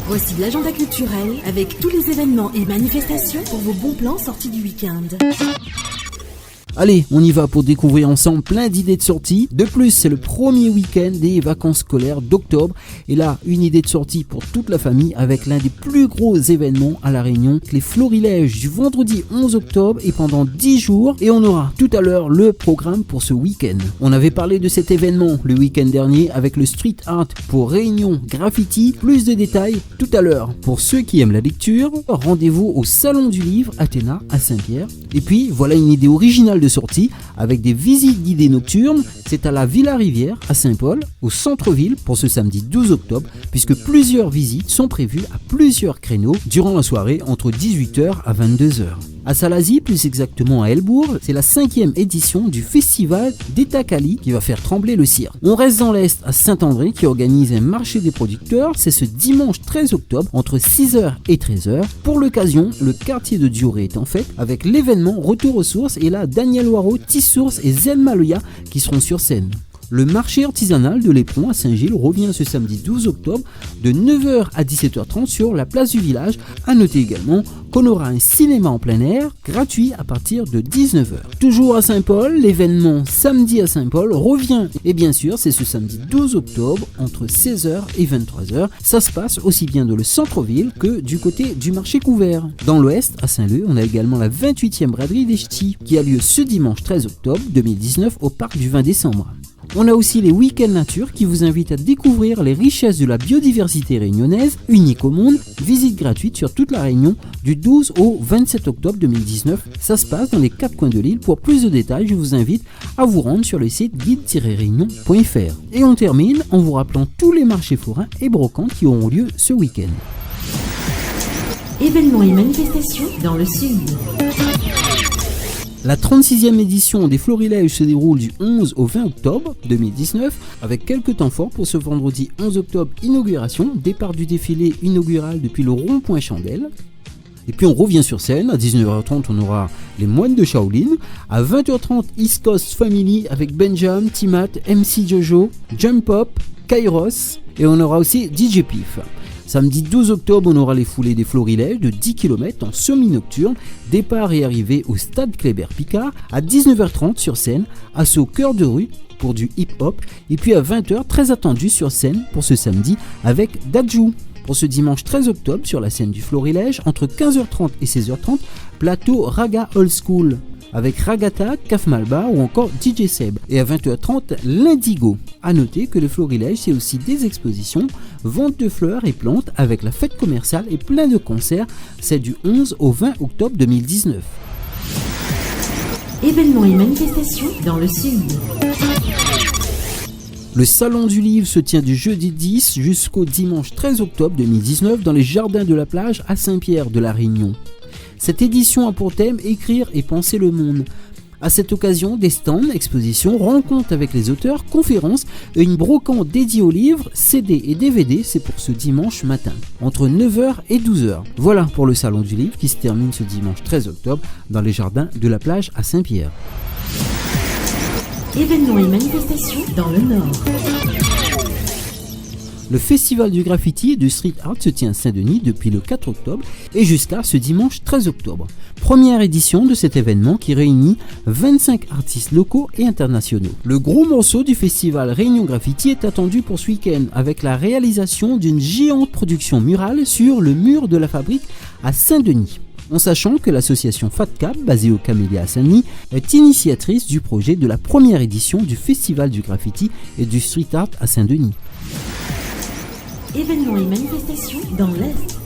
Voici l'agenda culturel avec tous les événements et manifestations pour vos bons plans sortis du week-end. Allez, on y va pour découvrir ensemble plein d'idées de sortie. De plus, c'est le premier week-end des vacances scolaires d'octobre. Et là, une idée de sortie pour toute la famille avec l'un des plus gros événements à La Réunion, les Florilèges du vendredi 11 octobre et pendant 10 jours. Et on aura tout à l'heure le programme pour ce week-end. On avait parlé de cet événement le week-end dernier avec le street art pour Réunion Graffiti. Plus de détails tout à l'heure. Pour ceux qui aiment la lecture, rendez-vous au Salon du Livre Athéna à Saint-Pierre. Et puis, voilà une idée originale de sortie avec des visites guidées nocturnes. C'est à la Villa Rivière à Saint-Paul, au centre-ville pour ce samedi 12 octobre, puisque plusieurs visites sont prévues à plusieurs créneaux durant la soirée entre 18h à 22h. À Salazie, plus exactement à Elbourg, c'est la 5e édition du festival d'Etakali qui va faire trembler le cirque. On reste dans l'Est à Saint-André qui organise un marché des producteurs. C'est ce dimanche 13 octobre entre 6h et 13h. Pour l'occasion, le quartier de Dioré est en fête avec l'événement Retour aux sources et là Daniel Waro, Tissours et Zelma Loya qui seront sur scène. Le marché artisanal de l'Éperon à Saint-Gilles revient ce samedi 12 octobre de 9h à 17h30 sur la place du village. A noter également qu'on aura un cinéma en plein air gratuit à partir de 19h. Toujours à Saint-Paul, l'événement Samedi à Saint-Paul revient. Et bien sûr, c'est ce samedi 12 octobre entre 16h et 23h. Ça se passe aussi bien dans le centre-ville que du côté du marché couvert. Dans l'ouest, à Saint-Leu, on a également la 28e braderie des Ch'tis qui a lieu ce dimanche 13 octobre 2019 au parc du 20 décembre. On a aussi les week-ends nature qui vous invitent à découvrir les richesses de la biodiversité réunionnaise, unique au monde, visite gratuite sur toute la Réunion du 12 au 27 octobre 2019. Ça se passe dans les 4 coins de l'île. Pour plus de détails, je vous invite à vous rendre sur le site guide-réunion.fr. Et on termine en vous rappelant tous les marchés forains et brocantes qui auront lieu ce week-end. Événements et manifestations dans le sud. La 36e édition des Florilèges se déroule du 11 au 20 octobre 2019 avec quelques temps forts pour ce vendredi 11 octobre inauguration, départ du défilé inaugural depuis le rond-point Chandelle. Et puis on revient sur scène, à 19h30 on aura les moines de Shaolin, à 20h30 East Coast Family avec Benjam, Timat, MC Jojo, Jump Up, Kairos et on aura aussi DJ Pif. Samedi 12 octobre, on aura les foulées des Florilèges de 10 km en semi-nocturne, départ et arrivée au stade Kléber-Picard, à 19h30 sur scène, assaut cœur de rue pour du hip-hop, et puis à 20h, très attendu sur scène pour ce samedi avec Dadju. Pour ce dimanche 13 octobre, sur la scène du Florilège, entre 15h30 et 16h30, plateau Raga Old School, avec Ragata, Kaf Malba ou encore DJ Seb. Et à 20h30, l'Indigo. A noter que le Florilège, c'est aussi des expositions, vente de fleurs et plantes avec la fête commerciale et plein de concerts. C'est du 11 au 20 octobre 2019. Événements et manifestations dans le sud. Le Salon du Livre se tient du jeudi 10 jusqu'au dimanche 13 octobre 2019 dans les jardins de la plage à Saint-Pierre de la Réunion. Cette édition a pour thème écrire et penser le monde. À cette occasion, des stands, expositions, rencontres avec les auteurs, conférences et une brocante dédiée aux livres, CD et DVD, c'est pour ce dimanche matin, entre 9h et 12h. Voilà pour le Salon du Livre qui se termine ce dimanche 13 octobre dans les jardins de la plage à Saint-Pierre. Événements et manifestations dans le Nord. Le festival du graffiti et du street art se tient à Saint-Denis depuis le 4 octobre et jusqu'à ce dimanche 13 octobre. Première édition de cet événement qui réunit 25 artistes locaux et internationaux. Le gros morceau du festival Réunion Graffiti est attendu pour ce week-end avec la réalisation d'une géante production murale sur le mur de la fabrique à Saint-Denis. En sachant que l'association FatCap, basée au Camélia à Saint-Denis, est initiatrice du projet de la première édition du festival du graffiti et du street art à Saint-Denis. Événements et manifestations dans l'Est.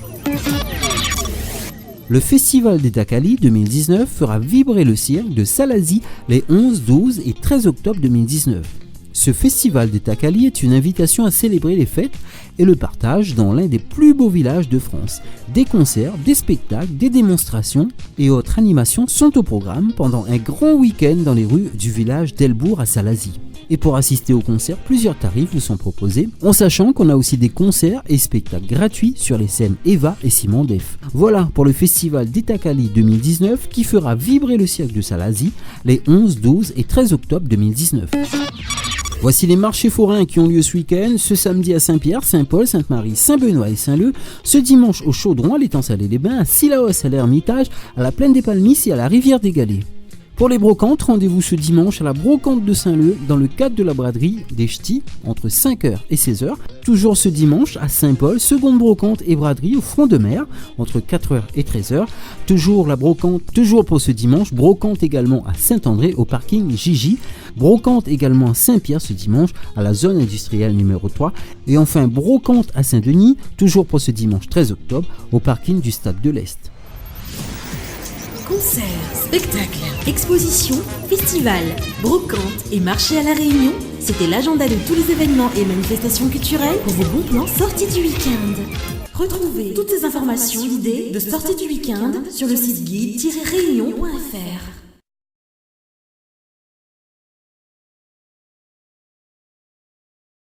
Le festival d'Etakali 2019 fera vibrer le cirque de Salazie les 11, 12 et 13 octobre 2019. Ce festival d'Etakali est une invitation à célébrer les fêtes et le partage dans l'un des plus beaux villages de France. Des concerts, des spectacles, des démonstrations et autres animations sont au programme pendant un grand week-end dans les rues du village d'Elbourg à Salazie. Et pour assister au concert, plusieurs tarifs vous sont proposés, en sachant qu'on a aussi des concerts et spectacles gratuits sur les scènes Eva et Simon Def. Voilà pour le festival d'Etakali 2019 qui fera vibrer le cirque de Salazie les 11, 12 et 13 octobre 2019. Voici les marchés forains qui ont lieu ce week-end, ce samedi à Saint-Pierre, Saint-Paul, Sainte-Marie, Saint-Benoît et Saint-Leu, ce dimanche au Chaudron, à l'étang Salé-les-Bains, à Sillaos, à l'Ermitage, à la Plaine des Palmisses et à la Rivière des Galets. Pour les brocantes, rendez-vous ce dimanche à la brocante de Saint-Leu dans le cadre de la braderie des Ch'tis entre 5h et 16h. Toujours ce dimanche à Saint-Paul, seconde brocante et braderie au front de mer entre 4h et 13h. Toujours la brocante, toujours pour ce dimanche, brocante également à Saint-André au parking Gigi. Brocante également à Saint-Pierre ce dimanche à la zone industrielle numéro 3. Et enfin brocante à Saint-Denis, toujours pour ce dimanche 13 octobre au parking du Stade de l'Est. Concerts, spectacles, expositions, festivals, brocantes et marchés à La Réunion, c'était l'agenda de tous les événements et manifestations culturelles pour vos bons plans sorties du week-end. Retrouvez toutes ces informations guidées de sorties du week-end sur le site guide-réunion.fr.